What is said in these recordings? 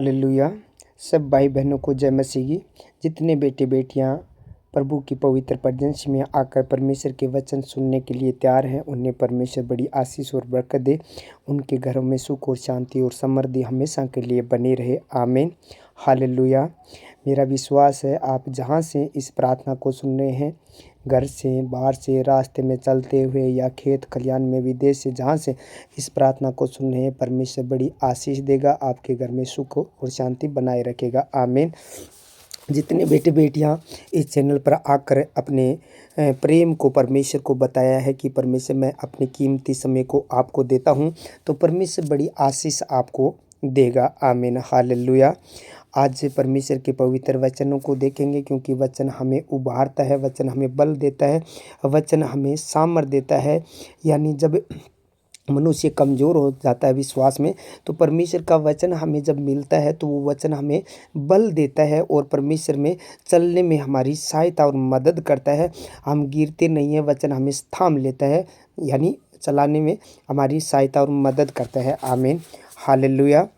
Hallelujah. सब भाई बहनों को जय मसीह की। जितने बेटे बेटियां प्रभु की पवित्र प्रजेंस में आकर परमेश्वर के वचन सुनने के लिए तैयार हैं, उन्हें परमेश्वर बड़ी आशीष और बरकत दे। उनके घरों में सुख और शांति और समृद्धि हमेशा के लिए बनी रहे। आमीन। हालेलुया। मेरा विश्वास है आप जहाँ से इस प्रार्थना को सुन रहे हैं, घर से, बाहर से, रास्ते में चलते हुए या खेत खलिहान में, विदेश से, जहाँ से इस प्रार्थना को सुन रहे हैं, परमेश्वर बड़ी आशीष देगा, आपके घर में सुख और शांति बनाए रखेगा। आमीन। जितने बेटे बेटियां इस चैनल पर आकर अपने प्रेम को परमेश्वर को बताया है कि परमेश्वर मैं अपने कीमती समय को आपको देता हूं, तो परमेश्वर बड़ी आशीष आपको देगा। आमीन। हालेलुया। आज परमेश्वर के पवित्र वचनों को देखेंगे, क्योंकि वचन हमें उभारता है, वचन हमें बल देता है, वचन हमें सामर्थ्य देता है। यानी जब मनुष्य कमज़ोर हो जाता है विश्वास में, तो परमेश्वर का वचन हमें जब मिलता है तो वो वचन हमें बल देता है और परमेश्वर में चलने में हमारी सहायता और मदद करता है। हम गिरते नहीं हैं, वचन हमें थाम लेता है, यानी चलाने में हमारी सहायता और मदद करता है। आमीन। हालेलुया।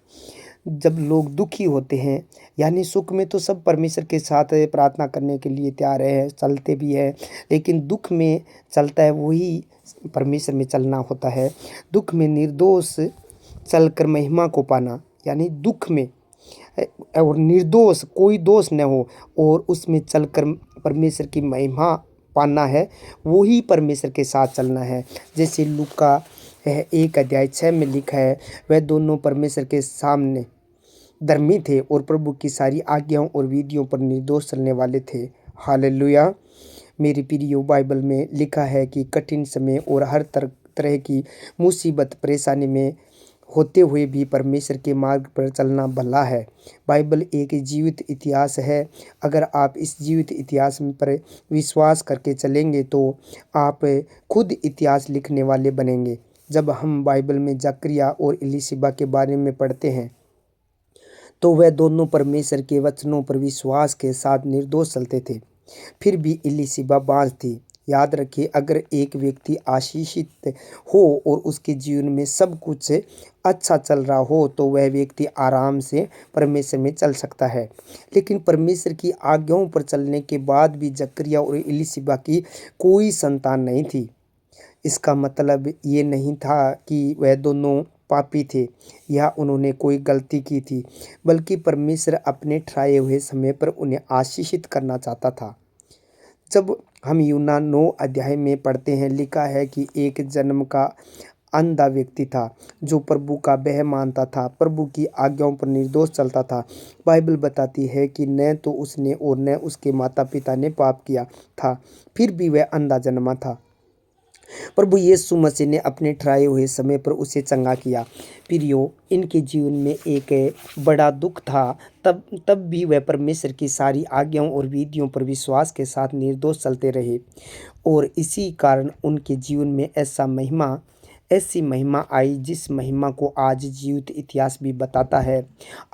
जब लोग दुखी होते हैं, यानी सुख में तो सब परमेश्वर के साथ प्रार्थना करने के लिए तैयार है, चलते भी है, लेकिन दुख में चलता है वही परमेश्वर में चलना होता है। दुख में निर्दोष चलकर महिमा को पाना, यानी दुख में और निर्दोष कोई दोष न हो और उसमें चलकर परमेश्वर की महिमा पाना है, वही परमेश्वर के साथ चलना है। जैसे लूका 1:6 में लिखा है, वह दोनों परमेश्वर के सामने धर्मी थे और प्रभु की सारी आज्ञाओं और विधियों पर निर्दोष चलने वाले थे। हालेलुया। मेरी प्रियो, बाइबल में लिखा है कि कठिन समय और हर तरह की मुसीबत परेशानी में होते हुए भी परमेश्वर के मार्ग पर चलना भला है। बाइबल एक जीवित इतिहास है। अगर आप इस जीवित इतिहास पर विश्वास करके चलेंगे तो आप खुद इतिहास लिखने वाले बनेंगे। जब हम बाइबल में जकरिया और एलीशिबा के बारे में पढ़ते हैं, तो वह दोनों परमेश्वर के वचनों पर विश्वास के साथ निर्दोष चलते थे, फिर भी एलीशिबा बाँझ थी। याद रखिए, अगर एक व्यक्ति आशीषित हो और उसके जीवन में सब कुछ अच्छा चल रहा हो, तो वह व्यक्ति आराम से परमेश्वर में चल सकता है। लेकिन परमेश्वर की आज्ञाओं पर चलने के बाद भी जकरिया और एलीशिबा की कोई संतान नहीं थी। इसका मतलब ये नहीं था कि वह दोनों पापी थे या उन्होंने कोई गलती की थी, बल्कि परमेश्वर अपने ठहराए हुए समय पर उन्हें आशीषित करना चाहता था। जब हम यूहन्ना 9 में पढ़ते हैं, लिखा है कि एक जन्म का अंधा व्यक्ति था जो प्रभु का भय मानता था, प्रभु की आज्ञाओं पर निर्दोष चलता था। बाइबल बताती है कि न तो उसने और न उसके माता पिता ने पाप किया था, फिर भी वह अंधा जन्मा था। प्रभु यीशु मसीह ने अपने ठहराए हुए समय पर उसे चंगा किया। प्रियो, इनके जीवन में एक बड़ा दुख था, तब भी वह परमेश्वर की सारी आज्ञाओं और विधियों पर विश्वास के साथ निर्दोष चलते रहे और इसी कारण उनके जीवन में ऐसी महिमा आई, जिस महिमा को आज जीवित इतिहास भी बताता है।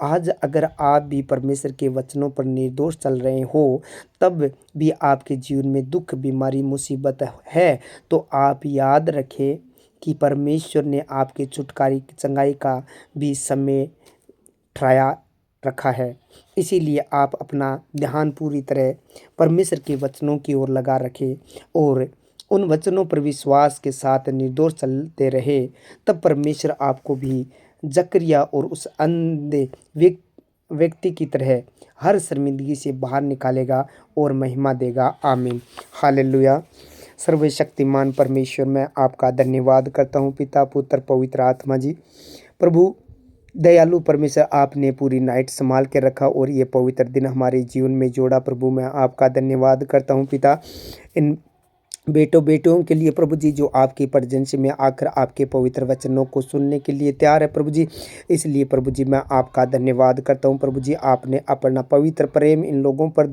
आज अगर आप भी परमेश्वर के वचनों पर निर्दोष चल रहे हो, तब भी आपके जीवन में दुख, बीमारी, मुसीबत है, तो आप याद रखें कि परमेश्वर ने आपके छुटकारे की चंगाई का भी समय ठहराया रखा है। इसीलिए आप अपना ध्यान पूरी तरह परमेश्वर के वचनों की ओर लगा रखें और उन वचनों पर विश्वास के साथ निर्दोष चलते रहे। तब परमेश्वर आपको भी जकरिया और उस अंधे व्यक्ति की तरह हर शर्मिंदगी से बाहर निकालेगा और महिमा देगा। आमीन। हालेलुया। सर्वशक्तिमान परमेश्वर, मैं आपका धन्यवाद करता हूँ पिता, पुत्र, पवित्र आत्मा जी। प्रभु दयालु परमेश्वर, आपने पूरी नाइट संभाल के रखा और ये पवित्र दिन हमारे जीवन में जोड़ा। प्रभु मैं आपका धन्यवाद करता हूँ पिता, इन बेटों के लिए प्रभु जी, जो आपकी प्रेजेंस में आकर आपके पवित्र वचनों को सुनने के लिए तैयार है प्रभु जी। इसलिए प्रभु जी मैं आपका धन्यवाद करता हूं प्रभु जी। आपने अपना पवित्र प्रेम इन लोगों पर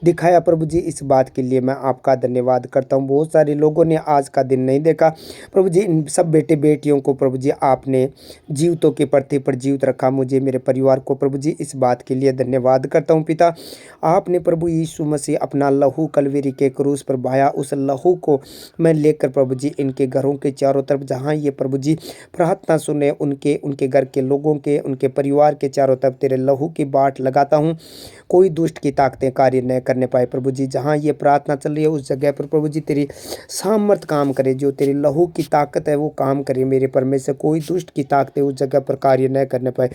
दिखाया प्रभु जी, इस बात के लिए मैं आपका धन्यवाद करता हूं। बहुत सारे लोगों ने आज का दिन नहीं देखा प्रभु जी, इन सब बेटे बेटियों को प्रभु जी आपने जीवितों के पृथ्वी पर जीवित रखा, मुझे, मेरे परिवार को प्रभु जी, इस बात के लिए धन्यवाद करता हूँ पिता। आपने प्रभु यीशु मसीह अपना लहू कलवरी के क्रूस पर बहाया, उस लहू को मैं लेकर प्रभु जी इनके घरों के चारों तरफ जहाँ ये प्रभु जी प्रार्थना सुने उनके उनके घर के लोगों के उनके परिवार के चारों तरफ तेरे लहू की बाट लगाता हूँ। कोई दुष्ट की ताकतें कार्य न करने पाए प्रभु जी। जहाँ ये प्रार्थना चल रही है उस जगह पर प्रभु जी तेरी सामर्थ काम करे, जो तेरी लहू की ताकत है वो काम करे मेरे परमेश्वर। कोई दुष्ट की ताकतें उस जगह पर कार्य न करने पाए।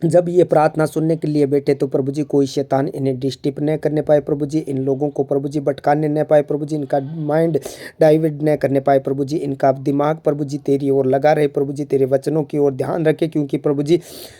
जब ये प्रार्थना सुनने के लिए बैठे तो प्रभु जी कोई शैतान इन्हें डिस्टर्ब न करने पाए प्रभु जी। इन लोगों को प्रभु जी भटकाने न पाए प्रभु जी। इनका माइंड डाइवर्ट न करने पाए प्रभु जी। इनका दिमाग प्रभु जी तेरी ओर लगा रहे प्रभु जी। तेरे वचनों की ओर ध्यान रखे, क्योंकि प्रभु जी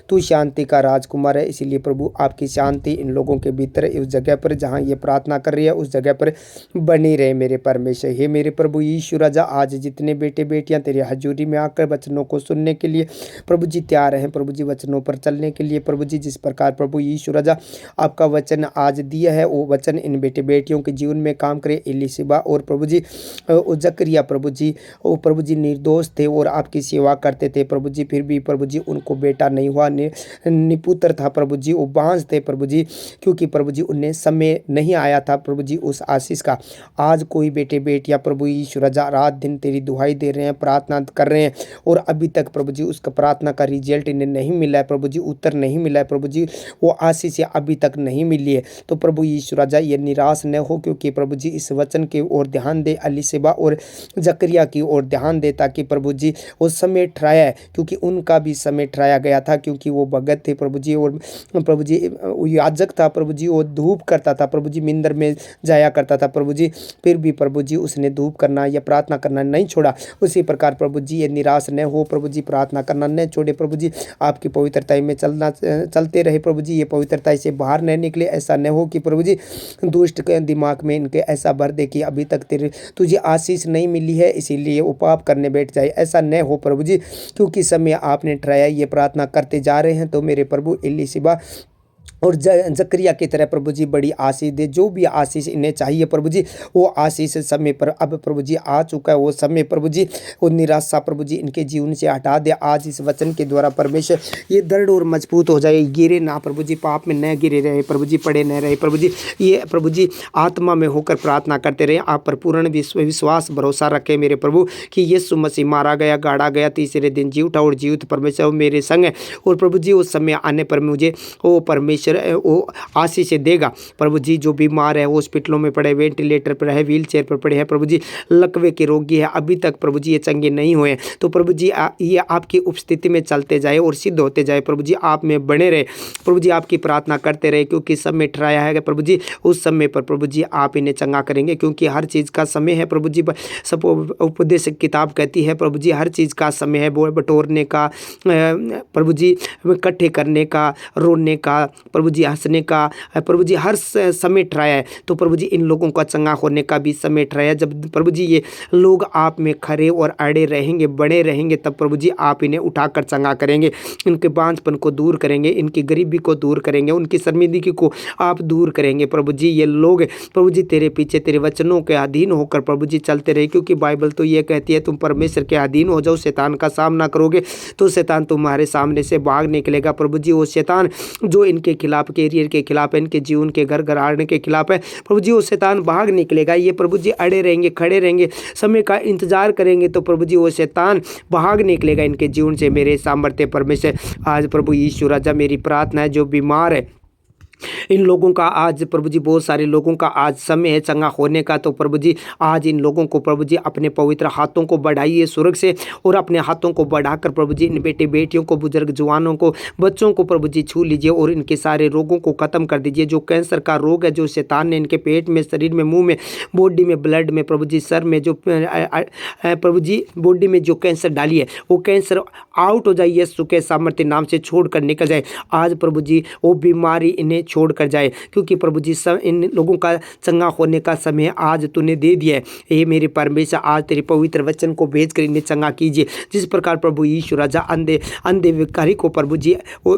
तू शांति का राजकुमार है। इसीलिए प्रभु आपकी शांति इन लोगों के भीतर उस जगह पर जहाँ ये प्रार्थना कर रही है उस जगह पर बनी रहे मेरे परमेश्वर। हे मेरे प्रभु यीशु राजा, आज जितने बेटे बेटियाँ तेरी हजूरी में आकर वचनों को सुनने के लिए प्रभु जी तैयार हैं प्रभु जी, वचनों पर चलने के लिए प्रभु जी, जिस प्रकार प्रभु यीशु राजा आपका वचन आज दिया है वो वचन इन बेटे बेटियों के जीवन में काम करे। एलीशिबा और प्रभु जी जकरिया प्रभु जी, वो प्रभु जी निर्दोष थे और आपकी सेवा करते थे प्रभु जी, फिर भी प्रभु जी उनको बेटा नहीं हुआ, निपुत्र था प्रभु जी, वो बांझ थे प्रभु जी, क्योंकि प्रभु जी उन्हें समय नहीं आया था प्रभु जी उस आशीष का। आज कोई बेटे बेटियां प्रभु यीशु राजा रात दिन तेरी दुहाई दे रहे हैं, प्रार्थना कर रहे हैं और अभी तक प्रभु जी उसका प्रार्थना का रिजल्ट इन्हें नहीं मिला है प्रभु जी, उत्तर नहीं मिला है प्रभु जी, वो आशीष अभी तक नहीं मिली है। तो प्रभु यीशु राजा ये निराश न हो, क्योंकि प्रभु जी इस वचन की ओर ध्यान दे, एलीशिबा और जकरिया की ओर ध्यान दे, ताकि प्रभु जी वो समय ठहराया है, क्योंकि उनका भी समय ठहराया गया था, क्योंकि वो भगत थे प्रभु जी और प्रभु जी याजक था प्रभु जी, वो धूप करता था प्रभु जी, मंदिर में जाया करता था प्रभु जी, फिर भी प्रभु जी उसने धूप करना या प्रार्थना करना नहीं छोड़ा। उसी प्रकार प्रभु जी ये निराश न हो प्रभु जी, प्रार्थना करना न छोड़े प्रभु जी, आपकी पवित्रता में चलते रहे प्रभु जी, ये पवित्रता से बाहर न निकले। ऐसा न हो कि प्रभु जी दुष्ट के दिमाग में इनके ऐसा भर दे कि अभी तक तुझे आशीष नहीं मिली है इसीलिए वो पाप करने बैठ जाए। ऐसा न हो प्रभु जी, क्योंकि समय आपने ठहराया, ये प्रार्थना करते जा रहे हैं। तो मेरे प्रभु एलीशिबा और जकरिया की तरह प्रभु जी बड़ी आशीष दे, जो भी आशीष इन्हें चाहिए प्रभु जी वो आशीष समय पर अब प्रभु जी आ चुका है। वो समय प्रभु जी वो निराशा प्रभु जी इनके जीवन से हटा दे। आज इस वचन के द्वारा परमेश्वर ये दृढ़ और मजबूत हो जाए, गिरे ना प्रभु जी, पाप में न गिरे रहे प्रभु जी, पड़े न रहे प्रभु जी, ये प्रभु जी आत्मा में होकर प्रार्थना करते रहे। आप पर पूर्ण विश्वास भरोसा रखे मेरे प्रभु कि यीशु मसीह मारा गया, गाड़ा गया, तीसरे दिन जी उठा और जीवित परमेश्वर मेरे संग है। और प्रभु जी उस समय आने पर मुझे वो परमेश्वर वो आशीष देगा प्रभु जी। जो बीमार है, हॉस्पिटलों में पड़े, वेंटिलेटर पर है, व्हील चेयर पर पड़े हैं प्रभु जी, लकवे के रोगी है, अभी तक प्रभु जी ये चंगे नहीं हुए, तो प्रभु जी ये आपकी उपस्थिति में चलते जाए और सिद्ध होते जाए प्रभु जी, आप में बने रहे प्रभु जी, आपकी प्रार्थना करते रहे, क्योंकि समय ठहराया है प्रभु जी, उस समय पर प्रभु जी आप इन्हें चंगा करेंगे, क्योंकि हर चीज़ का समय है प्रभु जी। सब उपदेश किताब कहती है प्रभु जी हर चीज़ का समय है, बटोरने का प्रभु जी, इकट्ठे करने का, रोने का प्रभु जी, हंसने का प्रभु जी, हर समय ठहराया है। तो प्रभु जी इन लोगों का चंगा होने का भी समय ठहराया है। जब प्रभु जी ये लोग आप में खरे और अड़े रहेंगे, बड़े रहेंगे, तब प्रभु जी आप इन्हें उठाकर चंगा करेंगे, इनके बांझपन को दूर करेंगे, इनकी गरीबी को दूर करेंगे, उनकी शर्मिंदगी को आप दूर करेंगे प्रभु जी। ये लोग प्रभु जी तेरे पीछे तेरे वचनों के अधीन होकर प्रभु जी चलते रहे, क्योंकि बाइबल तो ये कहती है तुम परमेश्वर के अधीन हो जाओ, शैतान का सामना करोगे तो शैतान तुम्हारे सामने से भाग निकलेगा प्रभु जी। वो शैतान जो इनके खिलाफ, कैरियर के खिलाफ है, इनके जीवन के घर घराने के खिलाफ है प्रभु जी, वो शैतान भाग निकलेगा। ये प्रभु जी अड़े रहेंगे, खड़े रहेंगे, समय का इंतजार करेंगे, तो प्रभु जी वो शैतान भाग निकलेगा इनके जीवन से। मेरे सामर्थ्य परमेश्वर आज प्रभु यीशु राजा मेरी प्रार्थना है, जो बीमार है इन लोगों का आज प्रभु जी, बहुत सारे लोगों का आज समय है चंगा होने का, तो प्रभु जी आज इन लोगों को प्रभु जी अपने पवित्र हाथों को बढ़ाइए स्वर्ग से, और अपने हाथों को बढ़ाकर प्रभु जी इन बेटे बेटियों को, बुजुर्ग जवानों को, बच्चों को प्रभु जी छू लीजिए और इनके सारे रोगों को खत्म कर दीजिए। जो कैंसर का रोग है, जो शैतान ने इनके पेट में, शरीर में, मुंह में, बॉडी में, ब्लड में प्रभु जी, सर में जो प्रभु जी बॉडी में जो कैंसर डाली है, वो कैंसर आउट हो जाए, यीशु के सामर्थ्य नाम से छोड़कर निकल जाए। आज प्रभु जी वो बीमारी इन्हें छोड़ कर जाए, क्योंकि प्रभु जी इन लोगों का चंगा होने का समय आज तूने दे दिया है। ये मेरे परमेश्वर आज तेरे पवित्र वचन को भेज कर इन्हें चंगा कीजिए, जिस प्रकार प्रभु यीशु राजा अंधे भिखारी को प्रभु जी वो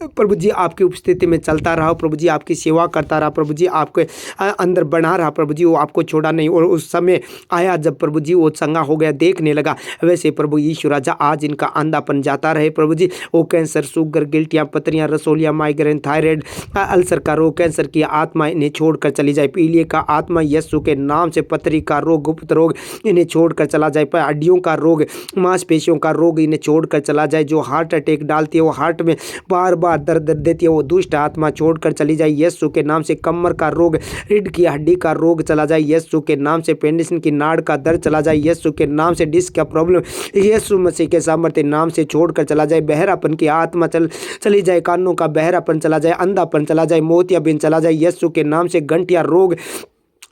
प्रभु जी आपकी उपस्थिति में चलता रहा, प्रभु जी आपकी सेवा करता रहा, प्रभु जी आपके अंदर बना रहा, प्रभु जी वो आपको छोड़ा नहीं। और उस समय आया जब प्रभु जी वो चंगा हो गया, देखने लगा। वैसे प्रभु यीशु राजा आज इनका अंधापन जाता रहे प्रभु जी। वो कैंसर, शुगर, गिल्टियाँ, पथरियाँ, रसोलियाँ, माइग्रेन, थायराइड, अल्सर का रोग, कैंसर की आत्मा इन्हें छोड़कर चली जाए। पीलिए का आत्मा यीशु के नाम से, पथरी का रोग, गुप्त रोग इन्हें छोड़कर चला जाए। हड्डियों का रोग, मांसपेशियों का रोग इन्हें छोड़कर चला जाए। जो हार्ट अटैक डालती है, वो हार्ट में बार बार दर्द देती है, वो दुष्ट आत्मा छोड़कर चली जाए यीशु के नाम से। कमर का रोग, रीढ़ की हड्डी का रोग चला जाए यीशु के नाम से। पेंडिसन की नाड़ का दर्द चला जाए यीशु के नाम से। डिस्क का प्रॉब्लम यीशु मसीह के सामर्थ्य नाम से छोड़कर चला जाए। बहरापन की आत्मा चली जाए, कानों का बहरापन चला जाए, अंधापन चला जाए, मोतियाबिंद चला जाए यीशु के नाम से। गंठिया रोग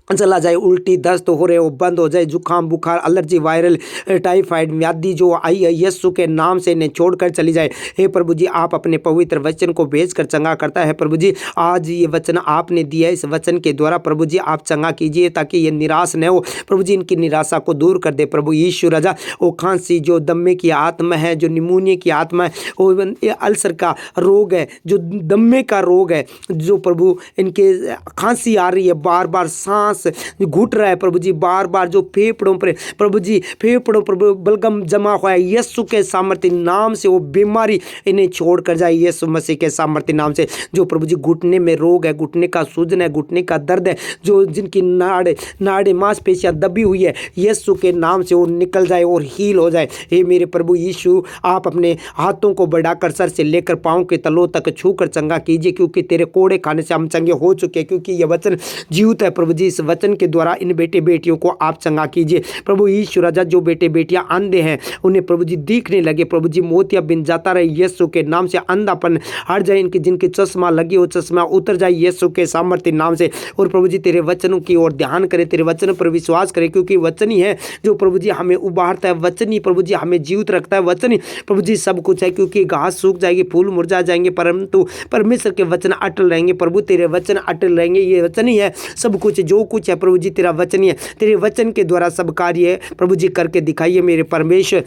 चला जाए, उल्टी दस्त हो रहे वो बंद हो जाए, जुकाम, बुखार, एलर्जी, वायरल, टाइफाइड व्याधि जो आई है यीशु के नाम से इन्हें छोड़कर चली जाए। हे प्रभु जी, आप अपने पवित्र वचन को भेजकर चंगा करता है प्रभु जी। आज ये वचन आपने दिया है, इस वचन के द्वारा प्रभु जी आप चंगा कीजिए, ताकि ये निराश न हो प्रभु जी। इनकी निराशा को दूर कर दे प्रभु यीशु राजा। वो खांसी, जो दम्मे की आत्मा है, जो निमोनिया की आत्मा है, वो अल्सर का रोग है, जो दम्मे का रोग है, जो प्रभु इनके खांसी आ रही है, बार बार सांस घुट रहा है प्रभु जी, बार बार जो फेफड़ों पर प्रभु जी, फेफड़ों पर बलगम जमा हुआ है, यीशु के सामर्थ्य नाम से वो बीमारी इन्हें छोड़ कर जाए यीशु मसीह के सामर्थ्य नाम से। जो प्रभु जी घुटने में रोग है, घुटने का सूजन है, घुटने का दर्द है, जो जिनकी नाड़े मांसपेशियां दबी हुई है, यीशु के नाम से वो निकल जाए और हील हो जाए। हे मेरे प्रभु यीशु, आप अपने हाथों को बढ़ाकर सर से लेकर पांव के तलों तक छूकर चंगा कीजिए, क्योंकि तेरे कोड़े खाने से हम चंगे हो चुके हैं, क्योंकि यह वचन जीवित है प्रभु जी। इस वचन के द्वारा इन बेटे बेटियों को आप चंगा कीजिए प्रभु यीशु राजा। जो बेटे बेटियां अंधे हैं उन्हें प्रभु जी दिखने लगे प्रभु जी, मोतियाबिंद जाता रहे यीशु के नाम से। अंधापन हट जाए, इनकी जिनके चश्मा लगे वो चश्मा उतर जाए यीशु के सामर्थ्य नाम से। और प्रभु जी तेरे वचनों की ओर ध्यान करें, तेरे वचन पर विश्वास करें, क्योंकि वचन ही है जो प्रभु जी हमें उबारता है, वचन ही प्रभु जी हमें जीवित रखता है, वचन ही प्रभु जी सब कुछ है। क्योंकि घास सूख जाएगी, फूल मुरझा जाएंगे, परंतु परमेश्वर के वचन अटल रहेंगे प्रभु। तेरे वचन अटल रहेंगे, ये वचन ही है सब कुछ, जो कुछ है प्रभु जी तेरा वचन ही है। तेरे वचन के द्वारा सब कार्य प्रभु जी करके दिखाइए मेरे परमेश्वर।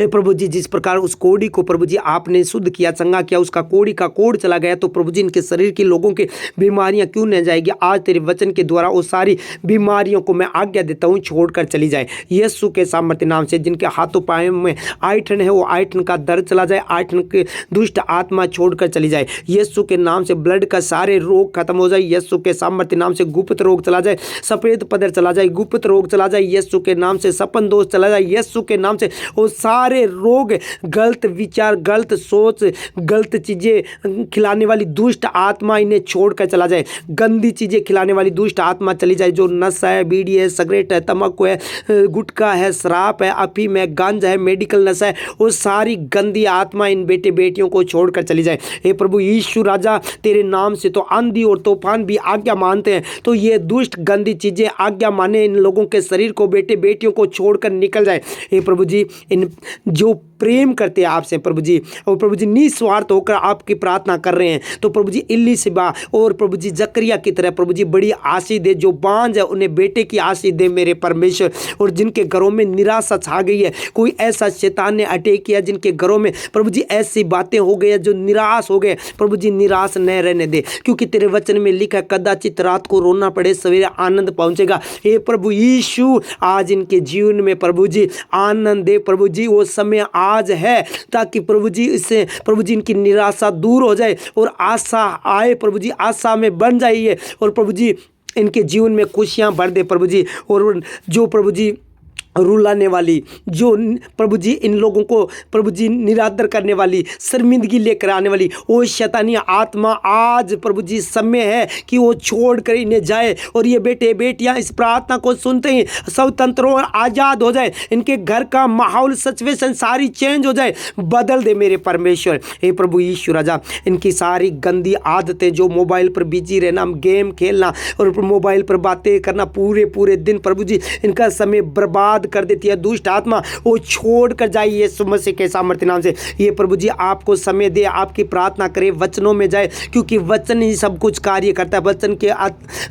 प्रभु जी जिस प्रकार उस कोड़ी को प्रभु जी आपने शुद्ध किया, चंगा किया, उसका कोड़ी का कोड़ चला गया, तो प्रभु जी इनके शरीर के लोगों के बीमारियां क्यों न जाएगी। आज तेरे वचन के द्वारा वो सारी बीमारियों को मैं आज्ञा देता हूँ छोड़कर चली जाए यीशु के सामर्थ्य नाम से। जिनके हाथों पायों में आयठन है, वो आयठन का दर्द चला जाए, आयठन के दुष्ट आत्मा छोड़कर चली जाए यीशु के नाम से। ब्लड का सारे रोग खत्म हो जाए यीशु के सामर्थ्य नाम से। गुप्त रोग चला जाए, सफेद पदर चला जाए, गुप्त रोग चला जाए यीशु के नाम से। सपन दोष चला जाए यीशु के नाम से। वो सारे रोग, गलत विचार, गलत सोच, गलत चीजें खिलाने वाली दुष्ट आत्मा इन्हें छोड़कर चला जाए। गंदी चीजें खिलाने वाली दुष्ट आत्मा चली जाए। जो नशा है, बीड़ी है, सिगरेट है, तंबाकू है, गुटखा है, शराब है, अफीम है, गांजा है, मेडिकल नशा है, वो सारी गंदी आत्मा इन बेटे बेटियों को छोड़कर चली जाए। हे प्रभु यीशु राजा, तेरे नाम से तो आंधी और तूफान भी आज्ञा मानते हैं, तो ये दुष्ट गंदी चीजें आज्ञा माने इन लोगों के शरीर को, बेटे बेटियों को छोड़कर निकल जाए। हे प्रभु जी, इन जो प्रेम करते हैं आपसे प्रभु जी, और प्रभु जी निस्वार्थ होकर आपकी प्रार्थना कर रहे हैं, तो प्रभु जी इलीशिबा और प्रभु जी जकरिया की तरह प्रभु जी बड़ी आशीष दे। जो बांझ है उन्हें बेटे की आशीष दे मेरे परमेश्वर। और जिनके घरों में निराशा छा गई है, कोई ऐसा शैतान ने अटैक किया जिनके घरों में प्रभु जी ऐसी बातें हो गई है जो निराश हो गए, प्रभु जी निराश न रहने दे, क्योंकि तेरे वचन में लिखा है कदाचित रात को रोना पड़े सवेरे आनंद पहुंचेगा। हे प्रभु यीशु, आज इनके जीवन में प्रभु जी आनंद दे प्रभु जी। वो समय आज है ताकि प्रभु जी इससे प्रभु जी इनकी निराशा दूर हो जाए और आशा आए प्रभु जी, आशा में बन जाइए और प्रभु जी इनके जीवन में खुशियां भर दे प्रभु जी। और जो प्रभु जी रुलाने वाली, जो प्रभु जी इन लोगों को प्रभु जी निरादर करने वाली, शर्मिंदगी लेकर आने वाली वो शैतानी आत्मा, आज प्रभु जी समय है कि वो छोड़ कर इन्हें जाए। और ये बेटे बेटियां इस प्रार्थना को सुनते ही स्वतंत्र और आज़ाद हो जाए। इनके घर का माहौल, सिचुएशन सारी चेंज हो जाए, बदल दे मेरे परमेश्वर। हे प्रभु यीशु राजा, इनकी सारी गंदी आदतें, जो मोबाइल पर बिजी रहना, गेम खेलना और मोबाइल पर बातें करना पूरे पूरे दिन प्रभु जी, इनका समय बर्बाद बर्बाद कर देती है दुष्ट आत्मा, वो छोड़ कर जाए यीशु मसीह के सामर्थ्य नाम से। ये प्रभु जी आपको समय दे, आपकी प्रार्थना करे, वचनों में जाए, क्योंकि वचन ही सब कुछ कार्य करता है।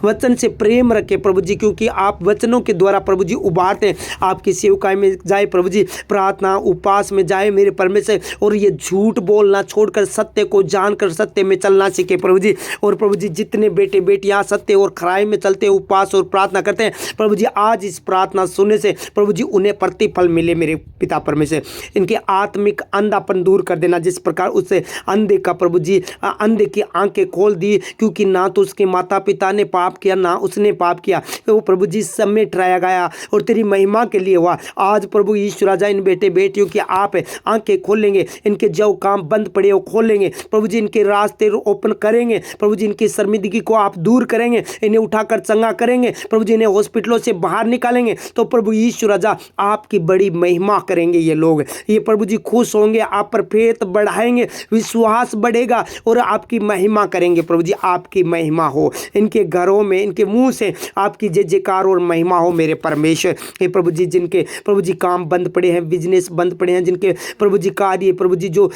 वचन से प्रेम रखे प्रभु जी, क्योंकि आप वचनों के द्वारा प्रभु जी उबारते हैं। आपकी सेवकाई में जाए प्रभु जी, प्रार्थना उपवास में जाए मेरे परमेश्वर, और ये झूठ बोलना छोड़कर सत्य को जानकर सत्य में चलना सीखे प्रभु जी। और प्रभु जी जितने बेटे बेटियां सत्य और खराई में चलते उपवास और प्रार्थना करते हैं प्रभु जी, आज इस प्रार्थना सुनने से प्रभु जी उन्हें प्रतिफल मिले मेरे पिता परमेश्वर। इनके आत्मिक अंधापन दूर कर देना, जिस प्रकार उससे अंधे का प्रभु जी अंधे की आंखें खोल दी, क्योंकि ना तो उसके माता पिता ने पाप किया ना उसने पाप किया, वो प्रभु जी सब में ठहराया गया और तेरी महिमा के लिए हुआ। आज प्रभु यीशु राजा इन बेटे बेटियों की आप आंखें खोलेंगे, इनके जो काम बंद पड़े वो खोलेंगे प्रभु जी, इनके रास्ते ओपन करेंगे प्रभु जी, इनकी शर्मिंदगी को आप दूर करेंगे, इन्हें उठाकर चंगा करेंगे प्रभु जी, इन्हें हॉस्पिटलों से बाहर निकालेंगे। तो प्रभु यीशु राजा आपकी बड़ी महिमा करेंगे ये लोग, ये प्रभु जी खुश होंगे, आप पर फेथ बढ़ाएंगे, विश्वास बढ़ेगा और आपकी महिमा करेंगे प्रभु जी। आपकी महिमा हो इनके घरों में, इनके मुंह से आपकी जय जयकार और महिमा हो मेरे परमेश्वर। हे प्रभु जी जिनके प्रभु जी काम बंद पड़े हैं, बिजनेस बंद पड़े हैं, जिनके प्रभु जी कार्य प्रभु जी जो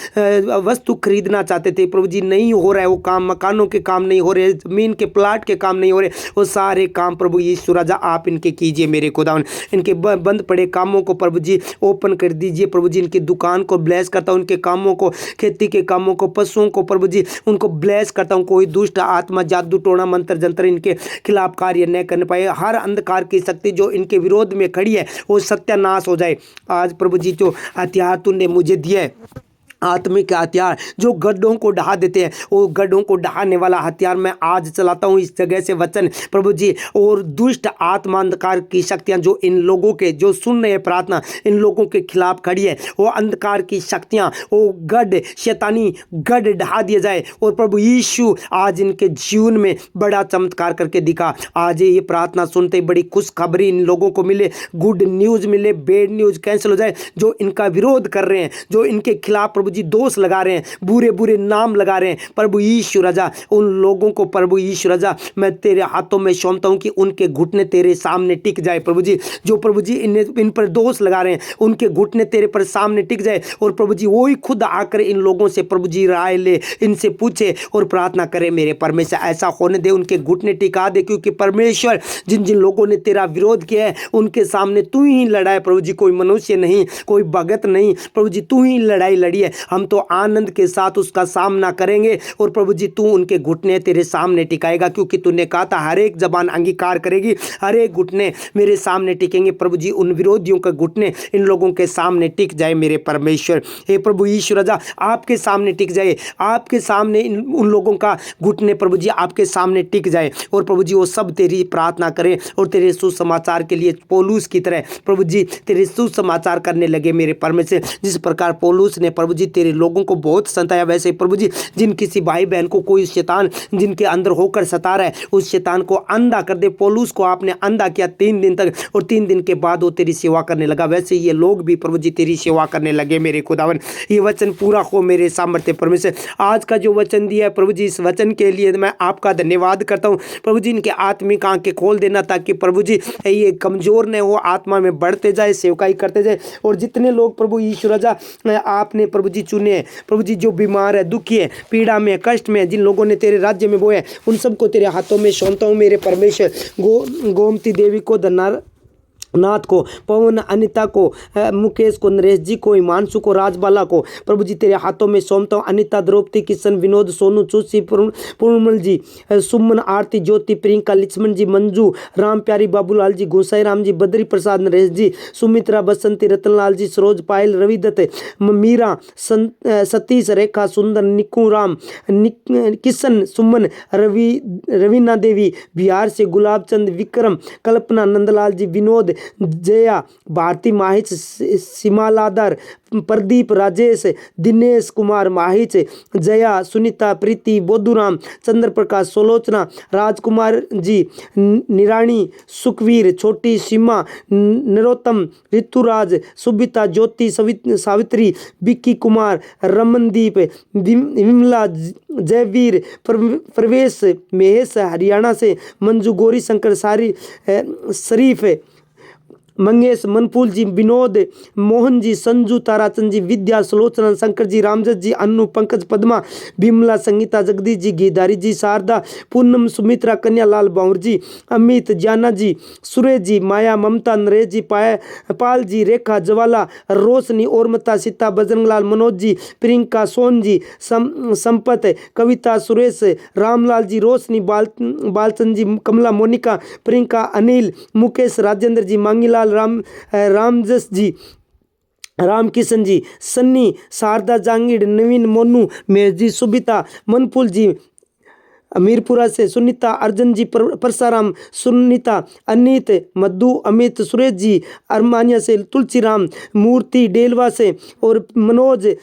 वस्तु खरीदना चाहते थे प्रभु जी नहीं हो रहा है, वो काम मकानों के काम नहीं हो रहे, जमीन के प्लाट के काम नहीं हो रहे, वो सारे काम प्रभु यीशु राजा आप इनके कीजिए मेरे खुदावन। इनके बंद पड़े कामों को प्रभु जी ओपन कर दीजिए प्रभु जी, इनकी दुकान को ब्लेस करता हूँ, उनके कामों को, खेती के कामों को, पशुओं को प्रभु जी उनको ब्लेस करता हूँ। कोई दुष्ट आत्मा जादू टोना मंत्र जंत्र इनके खिलाफ कार्य न करने पाए, हर अंधकार की शक्ति जो इनके विरोध में खड़ी है वो सत्यानाश हो जाए। आज प्रभु जी जो हथियार तूने मुझे दिया है, आत्मिक हथियार जो गड्ढों को ढहा देते हैं, वो गड्ढों को ढहाने वाला हथियार मैं आज चलाता हूँ इस जगह से वचन प्रभु जी। और दुष्ट आत्मा अंधकार की शक्तियाँ जो इन लोगों के जो सुन रहे प्रार्थना इन लोगों के खिलाफ खड़ी है, वो अंधकार की शक्तियाँ वो गड्ढ शैतानी गड्ढ ढहा दिया जाए। और प्रभु यीशु आज इनके जीवन में बड़ा चमत्कार करके दिखा। आज ये प्रार्थना सुनते बड़ी खुशखबरी इन लोगों को मिले, गुड न्यूज़ मिले, बैड न्यूज़ कैंसिल हो जाए। जो इनका विरोध कर रहे हैं, जो इनके खिलाफ प्रभु जी दोष लगा रहे हैं, बुरे बुरे नाम लगा रहे हैं, प्रभु यीशु राजा उन लोगों को प्रभु यीशु राजा मैं तेरे हाथों में सौंपता हूं कि उनके घुटने तेरे सामने टिक जाए प्रभु जी। जो प्रभु जी इन पर दोष लगा रहे हैं उनके घुटने तेरे पर सामने टिक जाए। और प्रभु जी वही खुद आकर इन लोगों से प्रभु जी राय ले, इनसे पूछे और प्रार्थना करे मेरे परमेश्वर। ऐसा होने दे, उनके घुटने टिका दे, क्योंकि परमेश्वर जिन जिन लोगों ने तेरा विरोध किया है उनके सामने तू ही लड़ा है प्रभु जी, कोई मनुष्य नहीं, कोई भगत नहीं प्रभु जी, तू ही लड़ाई लड़ी है। हम तो आनंद के साथ उसका सामना करेंगे और प्रभु जी तू उनके घुटने तेरे सामने टिकाएगा, क्योंकि तूने कहा था हर एक जबान अंगीकार करेगी, हर एक घुटने मेरे सामने टिकेंगे। प्रभु जी उन विरोधियों का घुटने इन लोगों के सामने टिक जाए मेरे परमेश्वर। हे प्रभु यीशु राजा आपके सामने टिक जाए, आपके सामने उन लोगों का घुटने प्रभु जी आपके सामने टिक जाए। और प्रभु जी वो सब तेरी प्रार्थना करें और तेरे सुसमाचार के लिए पौलुस की तरह प्रभु जी तेरे सुसमाचार करने लगे मेरे परमेश्वर। जिस प्रकार पौलुस ने प्रभु जी तेरे लोगों को बहुत सताया, वैसे प्रभु जी जिन किसी भाई बहन को कोई शैतान जिनके अंदर होकर सता रहा है उस शैतान को अंधा कर दे। पौलुस को आपने अंधा किया 3 दिन तक और 3 दिन के बाद वो तेरी सेवा करने लगा, वैसे ये लोग भी प्रभु जी तेरी सेवा करने लगे मेरे खुदावन। ये वचन पूरा हो मेरे सामर्थ्य परमेश्वर। आज का जो वचन दिया है प्रभु जी इस वचन के लिए मैं आपका धन्यवाद करता हूँ प्रभु जी। इनके आत्मिक आंखें खोल देना ताकि प्रभु जी ये कमजोर न हो, आत्मा में बढ़ते जाए, सेवकाई करते जाए। और जितने लोग प्रभु यीशु राजा आपने प्रभु जी चुने प्रभु जी, जो बीमार है, दुखी है, पीड़ा में, कष्ट में, जिन लोगों ने तेरे राज्य में बोए हैं उन सबको तेरे हाथों में सौंपता हूँ मेरे परमेश्वर। गोमती देवी को, धन्ना नाथ को, पवन अनिता को, मुकेश को, नरेश जी को, हिमांशु को, राजबाला को प्रभु जी तेरे हाथों में सौंपता हूँ। अनिता, द्रौपदी, किशन, विनोद, सोनू, चुसी, पूर्णमल जी, सुमन, आरती, ज्योति, प्रियंका, लक्ष्मण जी, मंजू, राम प्यारी, बाबूलाल जी, गोसाई राम जी, बद्री प्रसाद, नरेश जी, सुमित्रा, बसंती, रतनलाल जी, सरोज, पायल, रविदत्त, मीरा, सतीश, रेखा, सुंदर, निकू राम, किशन, सुमन, रवीना देवी, बिहार से गुलाब चंद, विक्रम, कल्पना, नंदलाल जी, विनोद, जया, भारती, माहिच, सिमालादर, प्रदीप, राजेश, दिनेश कुमार, माहिच, जया, सुनीता, प्रीति, बोधुराम, चंद्र प्रकाश, सोलोचना, राजकुमार जी, निराणी, सुखवीर, छोटी, सीमा, नरोत्तम, ऋतुराज, सुबिता, ज्योति, सावित्री, विक्की कुमार, रमनदीप, विमला, जयवीर, प्रवेश, महेश हरियाणा से, मंजू, गौरी शंकर, सारी, शरीफ, मंगेश, मनफूल जी, विनोद, मोहन जी, संजू, ताराचंद जी, विद्या, सुलोचना, शंकर जी, रामजत जी, अन्नू, पंकज, पद्मा, विमला, संगीता, जगदीश जी, गीधारी जी, शारदा, पूनम, सुमित्रा, कन्यालाल, बाउर जी, अमित, जाना जी, सुरेश जी, माया, ममता, नरेश जी, पाल जी, रेखा, ज्वाला, रोशनी, औरमता, सीता, बजरंगलाल, मनोज जी, प्रियंका, सोन जी, संपत, कविता, सुरेश, रामलाल जी, रोशनी, बालचंद जी, कमला, मोनिका, प्रियंका, अनिल, मुकेश, राजेंद्र जी, मांगीलाल, रामजस जी, रामकिशन जी, सन्नी, शारदा, जांगीड़, नवीन, मोनू, मेहर जी, सुबिता, मनफुल जी, मीरपुरा से सुनीता, अर्जुन जी, परसाराम, सुनीता, अनीत, मधु, अमित, सुरेश जी, अरमानिया से तुलसीराम, मूर्ति, डेलवा से, और मनोज,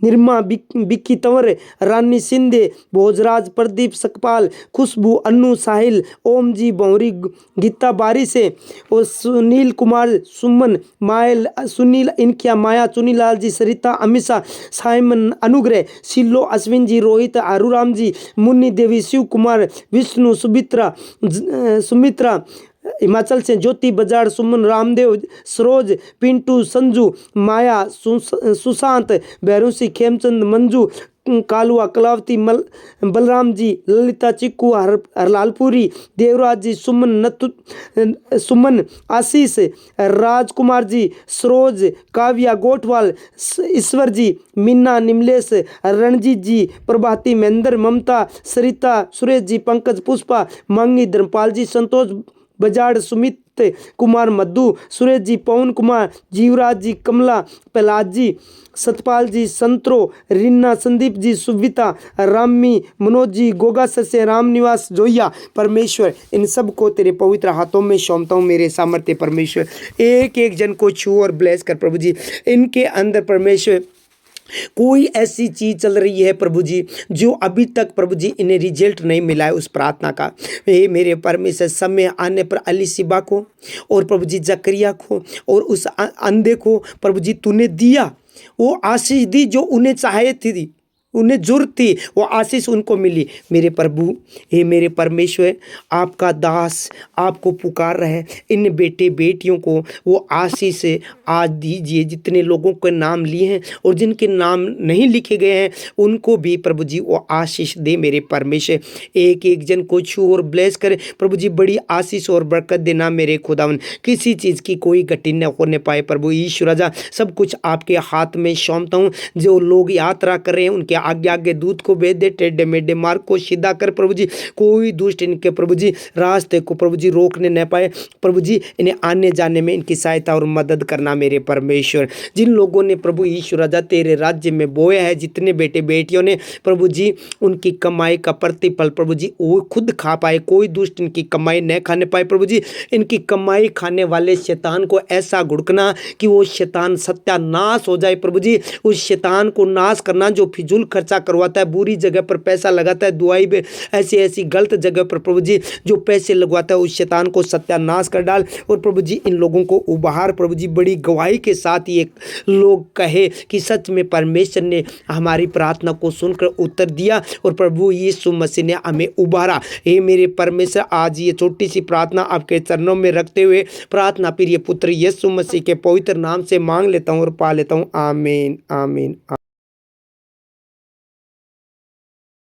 निर्मा, बिक्की तंवर, रानी सिंधे, भोजराज, प्रदीप, सकपाल, खुशबू, अन्नू, साहिल, ओम जी, बौरी, गीता बारी से, और सुनील कुमार, सुमन, मायल, सुनील, इनकिया, माया, चुनीलाल जी, सरिता, अमिषा, साइमन, अनुग्रह, सिल्लो, अश्विन जी, रोहित, आरूराम जी, मुन्नी देवी, शिव कुमार, विष्णु, सुमित्रा, हिमाचल से ज्योति, बजाड़, सुमन, रामदेव, सरोज, पिंटू, संजू, माया, सुशांत, भैरूसी, खेमचंद, मंजू, कालुआ, कलावती, बलराम जी, ललिता, चिक्कू, हरलालपुरी, देवराज जी, सुमन, आशीष, राजकुमार जी, सरोज, काव्या, गोठवाल, ईश्वर जी, मीना, निमलेश, रणजीत जी, प्रभाती, महेंद्र, ममता, सरिता, सुरेश जी, पंकज, पुष्पा, मांगी, धर्मपाल जी, संतोष, बजाड़, सुमित कुमार, मधु, सुरेश जी, पवन कुमार, जीवराज जी, कमला, प्रहलाद जी, सतपाल जी, संतरो, रीना, संदीप जी, सुविता, रामी, मनोज जी, गोगा से, राम निवास, जोया, परमेश्वर इन सब को तेरे पवित्र हाथों में सौंपता हूँ मेरे सामर्थ्य परमेश्वर। एक एक जन को छू और ब्लेस कर प्रभु जी। इनके अंदर परमेश्वर कोई ऐसी चीज चल रही है प्रभु जी जो अभी तक प्रभु जी इन्हें रिजल्ट नहीं मिला है उस प्रार्थना का, हे मेरे परमेश्वर समय आने पर अली सिबा को और प्रभु जी जकरिया को और उस अंधे को प्रभु जी तूने दिया, वो आशीष दी जो उन्हें चाहे थी, उन्हें जरूरत थी, वो आशीष उनको मिली। मेरे प्रभु, हे मेरे परमेश्वर, आपका दास आपको पुकार रहे, इन बेटे बेटियों को वो आशीष आज दीजिए। जितने लोगों के नाम लिए हैं और जिनके नाम नहीं लिखे गए हैं उनको भी प्रभु जी वो आशीष दे मेरे परमेश्वर। एक एक जन को छू और ब्लेस करे प्रभु जी, बड़ी आशीष और बरकत देना मेरे खुदावन। किसी चीज़ की कोई घटी न होने पाए प्रभु ईश्वर राजा, सब कुछ आपके हाथ में सौंपता हूँ। जो लोग यात्रा कर रहे हैं उनके आगे आगे दूध को भेज दे, टेढ़े मेढ़े मार्ग को सीधा कर प्रभु जी। कोई दुष्ट इनके प्रभु जी रास्ते को प्रभु जी रोकने न पाए प्रभु जी, इन्हें आने जाने में इनकी सहायता और मदद करना मेरे परमेश्वर। जिन लोगों ने प्रभु यीशु राजा तेरे राज्य में बोया है, जितने बेटे बेटियों ने प्रभु जी उनकी कमाई का प्रतिफल प्रभु जी वो खुद खा पाए, कोई दुष्ट इनकी कमाई न खाने पाए प्रभु जी। इनकी कमाई खाने वाले शैतान को ऐसा घुड़कना कि वो शैतान सत्यानाश हो जाए प्रभु जी। उस शैतान को नाश करना जो फिजूल खर्चा करवाता है, बुरी जगह पर पैसा लगाता है, दुआई में ऐसी ऐसी गलत जगह पर प्रभु जी जो पैसे लगवाता है, उस शैतान को सत्यानाश कर डाल। और प्रभु जी इन लोगों को उबार प्रभु जी, बड़ी गवाही के साथ ये लोग कहे कि सच में परमेश्वर ने हमारी प्रार्थना को सुनकर उत्तर दिया और प्रभु यीशु मसीह ने हमें उबारा। हे मेरे परमेश्वर, आज ये छोटी सी प्रार्थना आपके चरणों में रखते हुए प्रार्थना प्रिय पुत्र यीशु मसीह के पवित्र नाम से मांग लेता हूँ और पा लेता हूँ। आमीन आमीन।